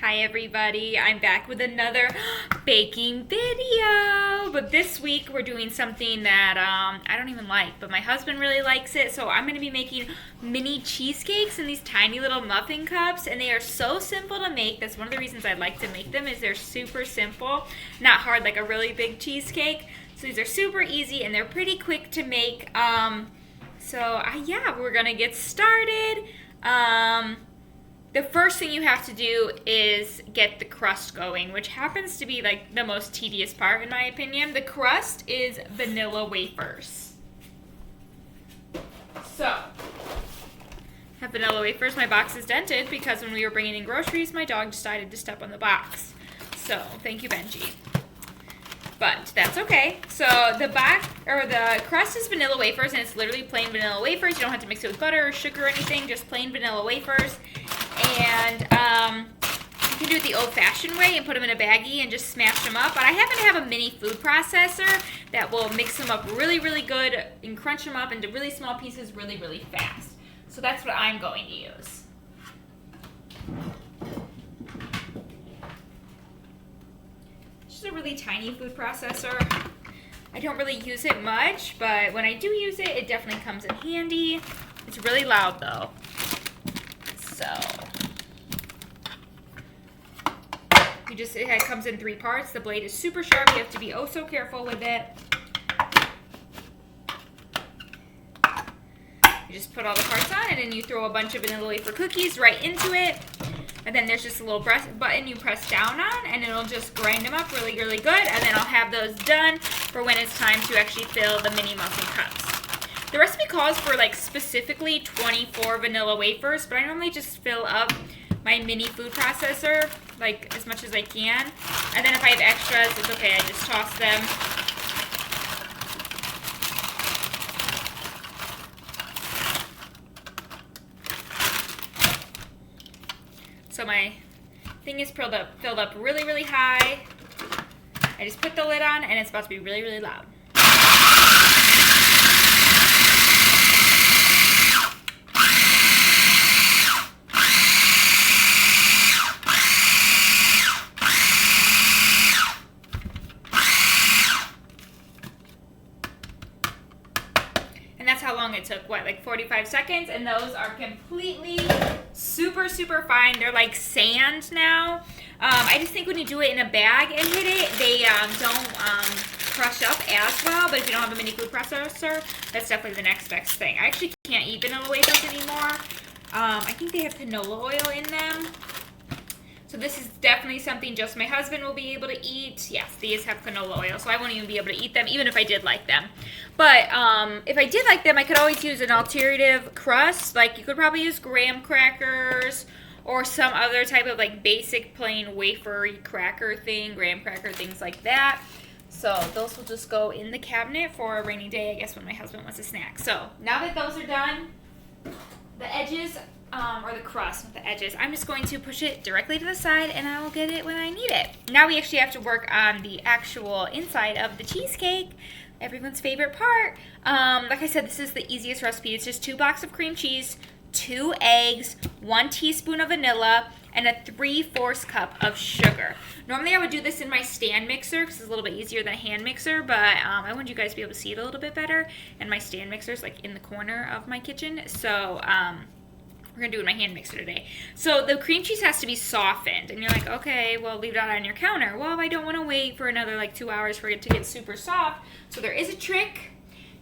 Hi everybody, I'm back with another baking video. But this week we're doing something that I don't even like, but my husband really likes it. So I'm going to be making mini cheesecakes in these tiny little muffin cups, and they are so simple to make. That's one of the reasons I like to make them, is they're super simple, not hard like a really big cheesecake. So these are super easy and they're pretty quick to make. Yeah, we're going to get started. The first thing you have to do is get the crust going, which happens to be like the most tedious part in my opinion. The crust is vanilla wafers. So, I have vanilla wafers. My box is dented because when we were bringing in groceries, my dog decided to step on the box. So, thank you, Benji. But that's okay. So the crust is vanilla wafers, and it's literally plain vanilla wafers. You don't have to mix it with butter or sugar or anything, just plain vanilla wafers. And you can do it the old-fashioned way and put them in a baggie and just smash them up. But I happen to have a mini food processor that will mix them up really, really good and crunch them up into really small pieces really, really fast. So that's what I'm going to use. Just a really tiny food processor. I don't really use it much, but when I do use it, it definitely comes in handy. It's really loud though. So it comes in 3 parts. The blade is super sharp. You have to be oh so careful with it. You just put all the parts on, and then you throw a bunch of vanilla wafer cookies right into it. And then there's just a little button you press down on, and it'll just grind them up really, really good. And then I'll have those done for when it's time to actually fill the mini muffin cups. The recipe calls for like specifically 24 vanilla wafers, but I normally just fill up my mini food processor like as much as I can. And then if I have extras, it's okay, I just toss them. So my thing is filled up really, really high. I just put the lid on, and it's about to be really, really loud. That's how long it took, like 45 seconds, and those are completely super, super fine. They're like sand now. I just think when you do it in a bag and hit it, they don't crush up as well, but if you don't have a mini food processor, that's definitely the next best thing. I actually can't eat vanilla wafers anymore. I think they have canola oil in them. So this is definitely something just my husband will be able to eat. Yes, these have canola oil, so I won't even be able to eat them, even if I did like them. But if I did like them, I could always use an alternative crust. Like you could probably use graham crackers or some other type of like basic plain wafery cracker thing, graham cracker, things like that. So those will just go in the cabinet for a rainy day, I guess, when my husband wants a snack. So now that those are done, the edges, or the crust, not the edges, I'm just going to push it directly to the side, and I will get it when I need it. Now we actually have to work on the actual inside of the cheesecake, everyone's favorite part. Like I said, this is the easiest recipe. It's just 2 blocks of cream cheese, 2 eggs, 1 teaspoon of vanilla, and a 3/4 cup of sugar. Normally I would do this in my stand mixer because it's a little bit easier than a hand mixer, but I want you guys to be able to see it a little bit better, and my stand mixer is like in the corner of my kitchen, so we're going to do it in my hand mixer today. So the cream cheese has to be softened. And you're like, okay, well, leave it out on your counter. Well, I don't want to wait for another like 2 hours for it to get super soft. So there is a trick.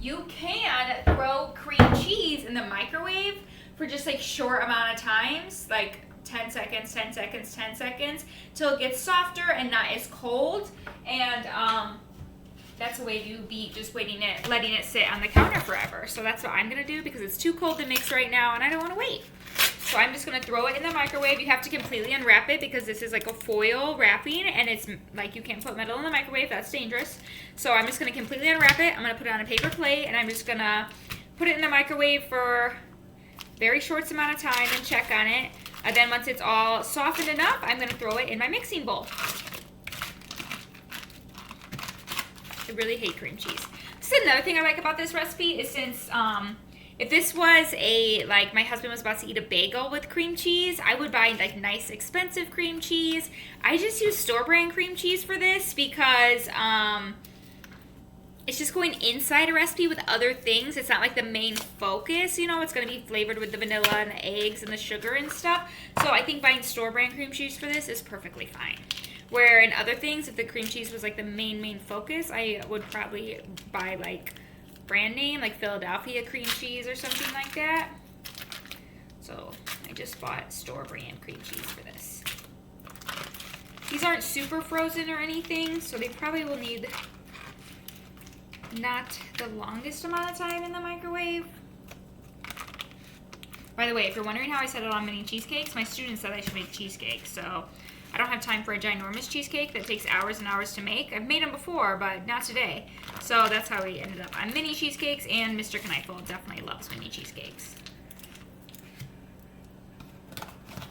You can throw cream cheese in the microwave for just like short amount of times, like 10 seconds, 10 seconds, 10 seconds, till it gets softer and not as cold. And that's a way to beat just letting it sit on the counter forever. So that's what I'm going to do because it's too cold to mix right now and I don't want to wait. So I'm just going to throw it in the microwave. You have to completely unwrap it because this is like a foil wrapping, and it's like you can't put metal in the microwave. That's dangerous. So I'm just going to completely unwrap it. I'm going to put it on a paper plate, and I'm just going to put it in the microwave for a very short amount of time and check on it. And then once it's all softened enough, I'm going to throw it in my mixing bowl. I really hate cream cheese. This is another thing I like about this recipe is since If this was like my husband was about to eat a bagel with cream cheese, I would buy like nice expensive cream cheese. I just use store brand cream cheese for this because it's just going inside a recipe with other things. It's not like the main focus, you know, it's going to be flavored with the vanilla and the eggs and the sugar and stuff. So I think buying store brand cream cheese for this is perfectly fine. Where in other things, if the cream cheese was like the main focus, I would probably buy like brand name, like Philadelphia cream cheese or something like that. So I just bought store brand cream cheese for this. These aren't super frozen or anything, so they probably will need not the longest amount of time in the microwave. By the way, if you're wondering how I settled on mini cheesecakes, my students said I should make cheesecakes, so I don't have time for a ginormous cheesecake that takes hours and hours to make. I've made them before, but not today. So that's how we ended up on mini cheesecakes, and Mr. Kneifel definitely loves mini cheesecakes.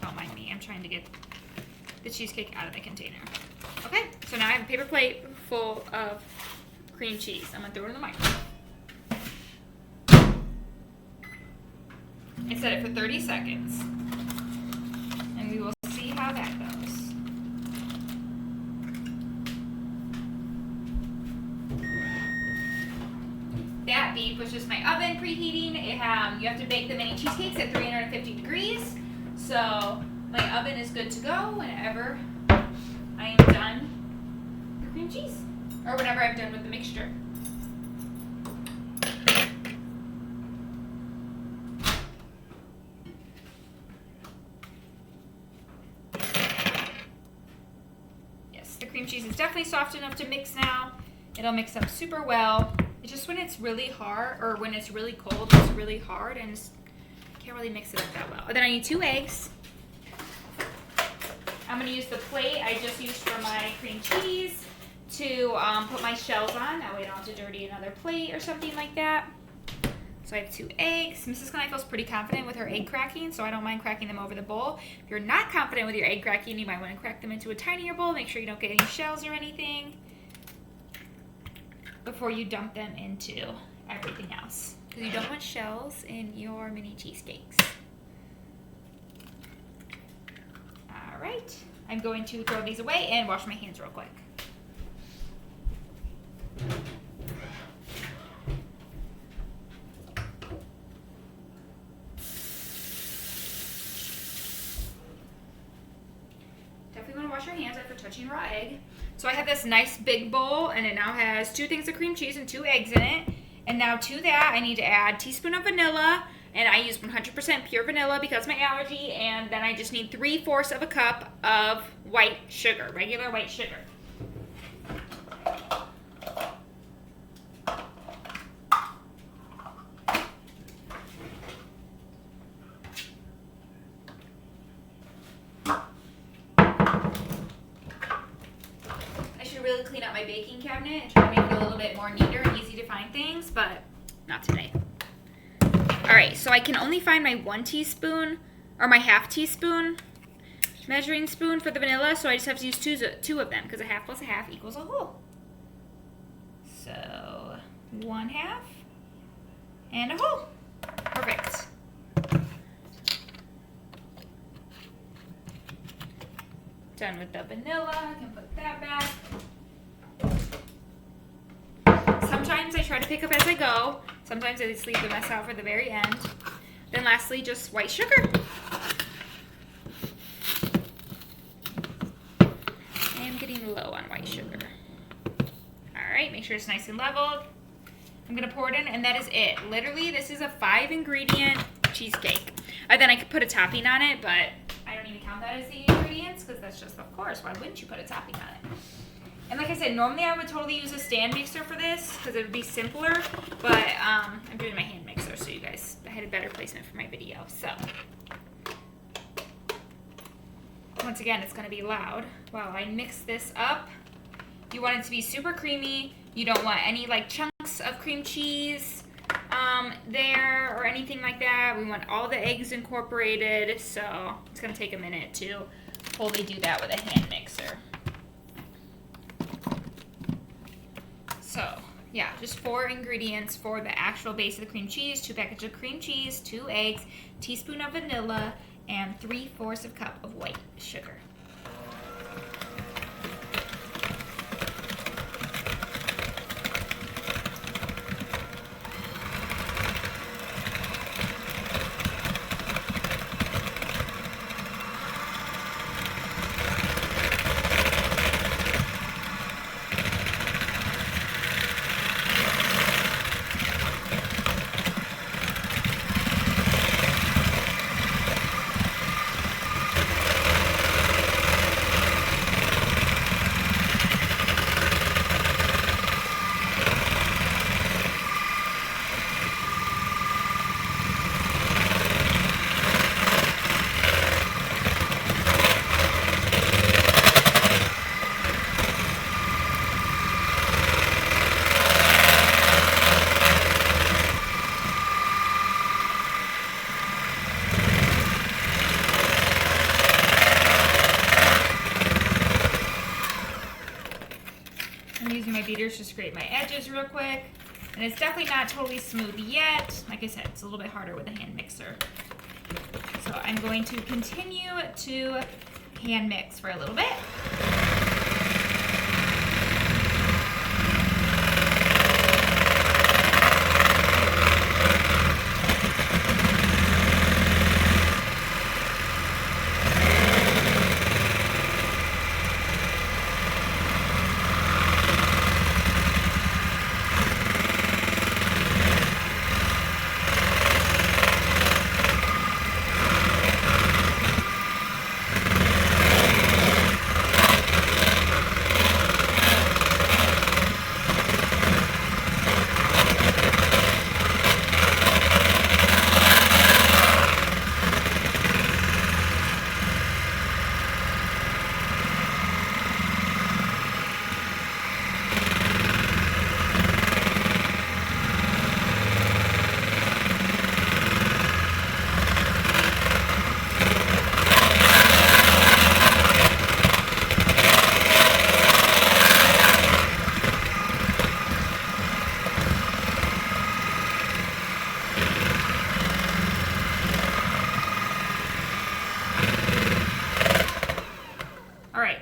Don't mind me, I'm trying to get the cheesecake out of the container. Okay, so now I have a paper plate full of cream cheese. I'm gonna throw it in the microwave. I set it for 30 seconds. And we will see how that goes. That beef was just my oven preheating. You have to bake the mini cheesecakes at 350 degrees. So my oven is good to go whenever I am done with cream cheese. Or whenever I'm done with the mixture. Yes, the cream cheese is definitely soft enough to mix now. It'll mix up super well. It's just when it's really hard, or when it's really cold, it's really hard, and I can't really mix it up that well. And then I need 2 eggs. I'm going to use the plate I just used for my cream cheese to put my shells on. That way I don't have to dirty another plate or something like that. So I have 2 eggs. Mrs. Kneifel's pretty confident with her egg cracking, so I don't mind cracking them over the bowl. If you're not confident with your egg cracking, you might want to crack them into a tinier bowl. Make sure you don't get any shells or anything before you dump them into everything else, because you don't want shells in your mini cheesecakes. All right, I'm going to throw these away and wash my hands real quick. Definitely want to wash your hands after touching raw egg. So I have this nice big bowl, and it now has 2 things of cream cheese and 2 eggs in it. And now to that, I need to add a teaspoon of vanilla, and I use 100% pure vanilla because of my allergy. And then I just need 3/4 of a cup of white sugar, regular white sugar. Really clean out my baking cabinet and try to make it a little bit more neater and easy to find things, but not today. All right, so I can only find my 1 teaspoon or my 1/2 teaspoon measuring spoon for the vanilla, so I just have to use 2 of them because a 1/2 plus a 1/2 equals a whole. So 1/2 and a whole. Perfect. Done with the vanilla. I can put that back. Sometimes I try to pick up as I go. Sometimes I just leave the mess out for the very end. Then lastly, just white sugar. I'm getting low on white sugar. All right, make sure it's nice and leveled. I'm gonna pour it in, and that is it. Literally, this is a 5-ingredient cheesecake. Then I could put a topping on it, but I don't even count that as the ingredients because that's just, of course, why wouldn't you put a topping on it? And like I said, normally I would totally use a stand mixer for this because it would be simpler, but I'm doing my hand mixer so you guys, I had a better placement for my video. So, once again, it's going to be loud while I mix this up. You want it to be super creamy. You don't want any like chunks of cream cheese there or anything like that. We want all the eggs incorporated, so it's going to take a minute to fully do that with a hand mixer. So Yeah, just 4 ingredients for the actual base of the cream cheese. 2 packages of cream cheese, 2 eggs, teaspoon of vanilla, and 3/4 of cup of white sugar. I'm using my beaters to scrape my edges real quick. And it's definitely not totally smooth yet. Like I said, it's a little bit harder with a hand mixer. So I'm going to continue to hand mix for a little bit.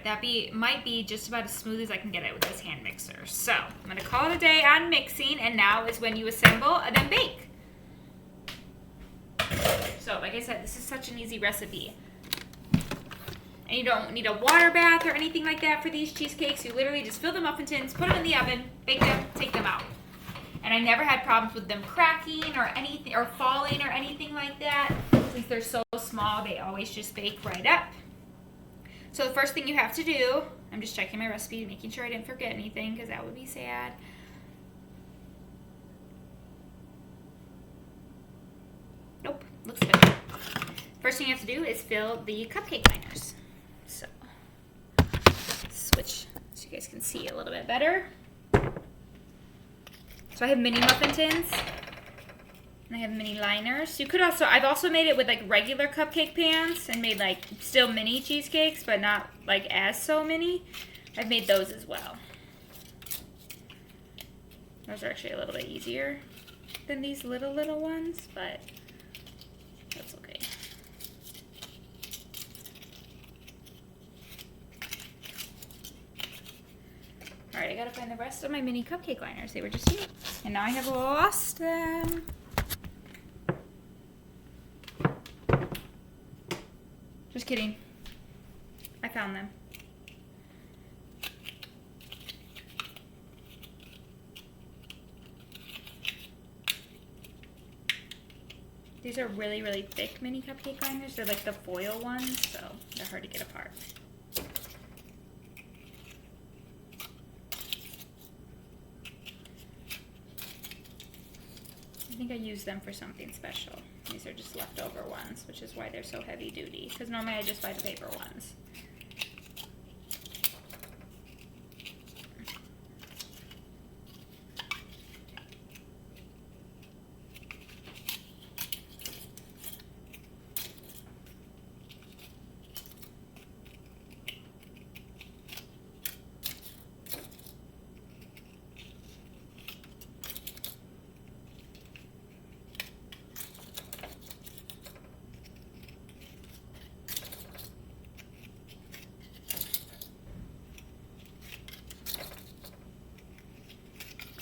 That might be just about as smooth as I can get it with this hand mixer. So I'm going to call it a day on mixing, and now is when you assemble and then bake. So like I said, this is such an easy recipe. And you don't need a water bath or anything like that for these cheesecakes. You literally just fill the muffin tins, put them in the oven, bake them, take them out. And I never had problems with them cracking or anything, or falling or anything like that. Since they're so small, they always just bake right up. So the first thing you have to do, I'm just checking my recipe, making sure I didn't forget anything, because that would be sad. Nope, looks good. First thing you have to do is fill the cupcake liners. So, switch so you guys can see a little bit better. So I have mini muffin tins. And I have mini liners. You could also, I've also made it with like regular cupcake pans and made like still mini cheesecakes, but not like as so mini. I've made those as well. Those are actually a little bit easier than these little ones, but that's okay. All right, I gotta find the rest of my mini cupcake liners. They were just here, and now I have lost them. Just kidding. I found them. These are really, really thick mini cupcake liners. They're like the foil ones, so they're hard to get apart. I think I used them for something special. These are just leftover ones, which is why they're so heavy duty. Because normally I just buy the paper ones.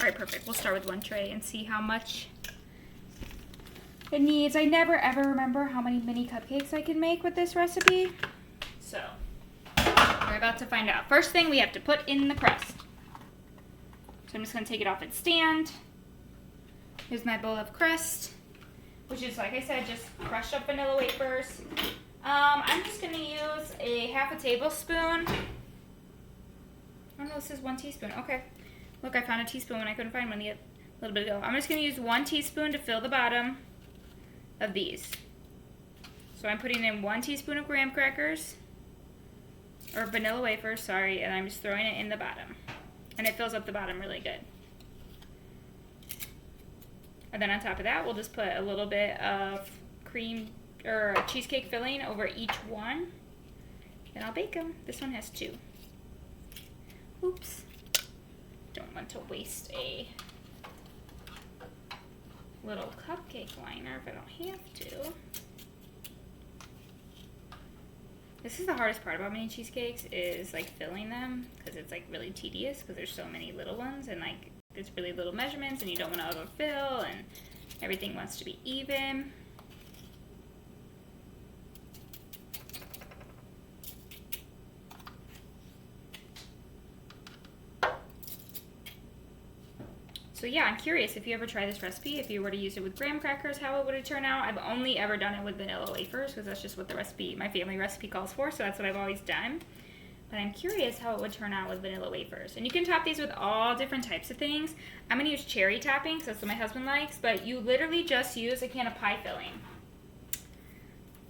All right, perfect. We'll start with one tray and see how much it needs. I never ever remember how many mini cupcakes I can make with this recipe. So, we're about to find out. First thing, we have to put in the crust. So I'm just going to take it off its stand. Here's my bowl of crust, which is, like I said, just crushed up vanilla wafers. I'm just going to use a half a tablespoon. Oh no, this is 1 teaspoon. Okay. Look, I found a teaspoon when I couldn't find one a little bit ago. I'm just going to use 1 teaspoon to fill the bottom of these. So I'm putting in 1 teaspoon of graham crackers, or vanilla wafers, sorry, and I'm just throwing it in the bottom. And it fills up the bottom really good. And then on top of that, we'll just put a little bit of cream or cheesecake filling over each one. And I'll bake them. This one has 2. Oops. Don't want to waste a little cupcake liner if I don't have to. This is the hardest part about mini cheesecakes, is like filling them, because it's like really tedious because there's so many little ones and like it's really little measurements and you don't want to overfill and everything wants to be even. So yeah, I'm curious if you ever try this recipe, if you were to use it with graham crackers, how it would turn out. I've only ever done it with vanilla wafers because that's just what the recipe, my family recipe calls for, so that's what I've always done. But I'm curious how it would turn out with vanilla wafers. And you can top these with all different types of things. I'm going to use cherry topping because that's what my husband likes, but you literally just use a can of pie filling.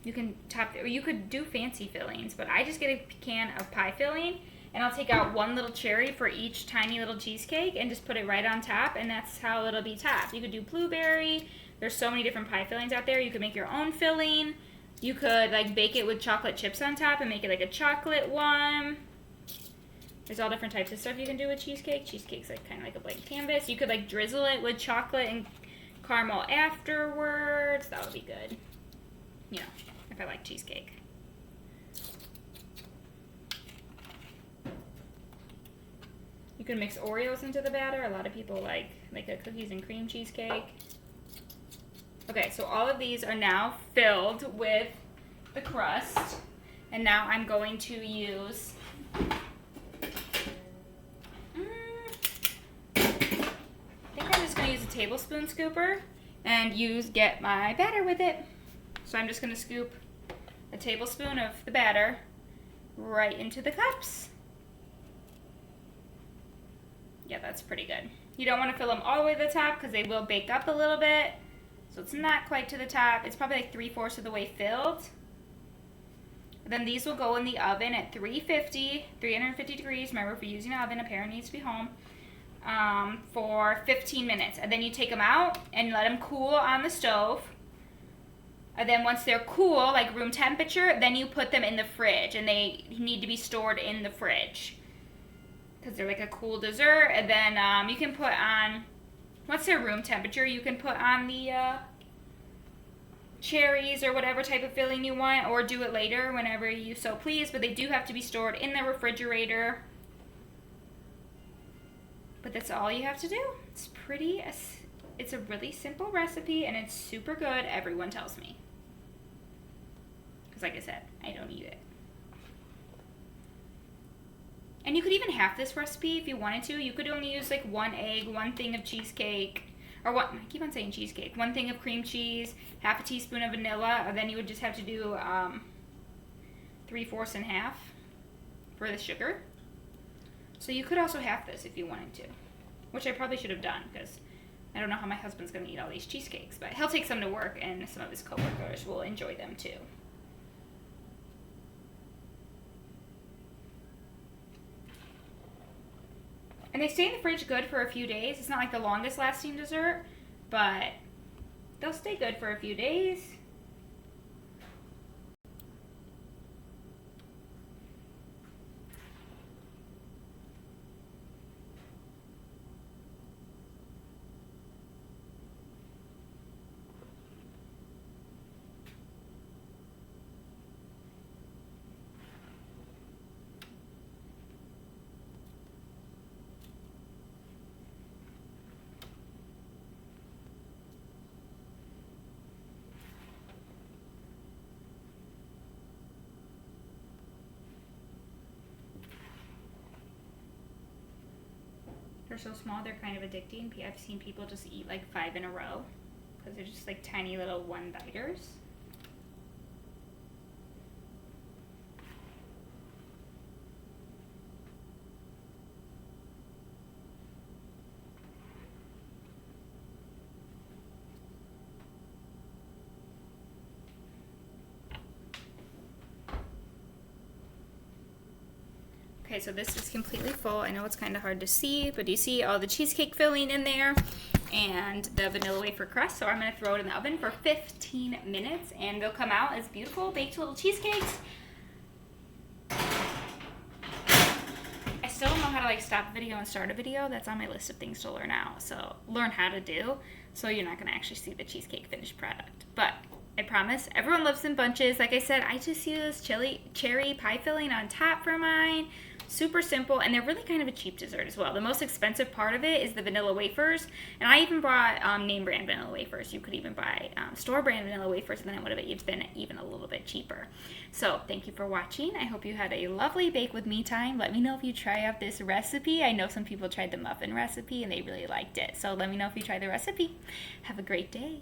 You can top, or you could do fancy fillings, but I just get a can of pie filling, and I'll take out 1 little cherry for each tiny little cheesecake and just put it right on top, and that's how it'll be topped. You could do blueberry. There's so many different pie fillings out there. You could make your own filling. You could like bake it with chocolate chips on top and make it like a chocolate one. There's all different types of stuff you can do with cheesecake. Cheesecake's like kind of like a blank canvas. You could like drizzle it with chocolate and caramel afterwards. That would be good. You know, if I like cheesecake. You can mix Oreos into the batter. A lot of people like a cookies and cream cheesecake. Okay, so all of these are now filled with the crust. And now I'm going to use I think I'm just going to use a tablespoon scooper and get my batter with it. So I'm just going to scoop a tablespoon of the batter right into the cups. Yeah, that's pretty good. You don't want to fill them all the way to the top because they will bake up a little bit. So it's not quite to the top. It's probably like 3/4 of the way filled. Then these will go in the oven at 350 degrees. Remember, if you're using an oven, a parent needs to be home. For 15 minutes. And then you take them out and let them cool on the stove. And then once they're cool, like room temperature, then you put them in the fridge. And they need to be stored in the fridge, because they're like a cool dessert. And then you can put on, once they're room temperature, you can put on the cherries or whatever type of filling you want, or do it later whenever you so please. But they do have to be stored in the refrigerator. But that's all you have to do. It's a really simple recipe, and it's super good, everyone tells me. Because like I said, I don't eat it. And you could even half this recipe if you wanted to. You could only use like 1 egg, 1 thing of cheesecake, or what? I keep on saying cheesecake. 1 thing of cream cheese, half a teaspoon of vanilla, or then you would just have to do 3/4 and half for the sugar. So you could also half this if you wanted to, which I probably should have done because I don't know how my husband's going to eat all these cheesecakes, but he'll take some to work and some of his coworkers will enjoy them too. And they stay in the fridge good for a few days. It's not like the longest lasting dessert, but they'll stay good for a few days. They're so small, they're kind of addicting. I've seen people just eat like 5 in a row because they're just like tiny little one-biters. Okay, so this is completely full. I know it's kind of hard to see, but you see all the cheesecake filling in there and the vanilla wafer crust. So I'm going to throw it in the oven for 15 minutes and they'll come out as beautiful baked little cheesecakes. I still don't know how to like stop a video and start a video. That's on my list of things to learn out. So learn how to do, so you're not going to actually see the cheesecake finished product. But I promise, everyone loves them bunches. Like I said, I just use cherry pie filling on top for mine. Super simple, and they're really kind of a cheap dessert as well. The most expensive part of it is the vanilla wafers, and I even bought name brand vanilla wafers. You could even buy store brand vanilla wafers, and then it would have been even a little bit cheaper. So thank you for watching. I hope you had a lovely bake with me time. Let me know if you try out this recipe. I know some people tried the muffin recipe and they really liked it. So let me know if you try the recipe. Have a great day.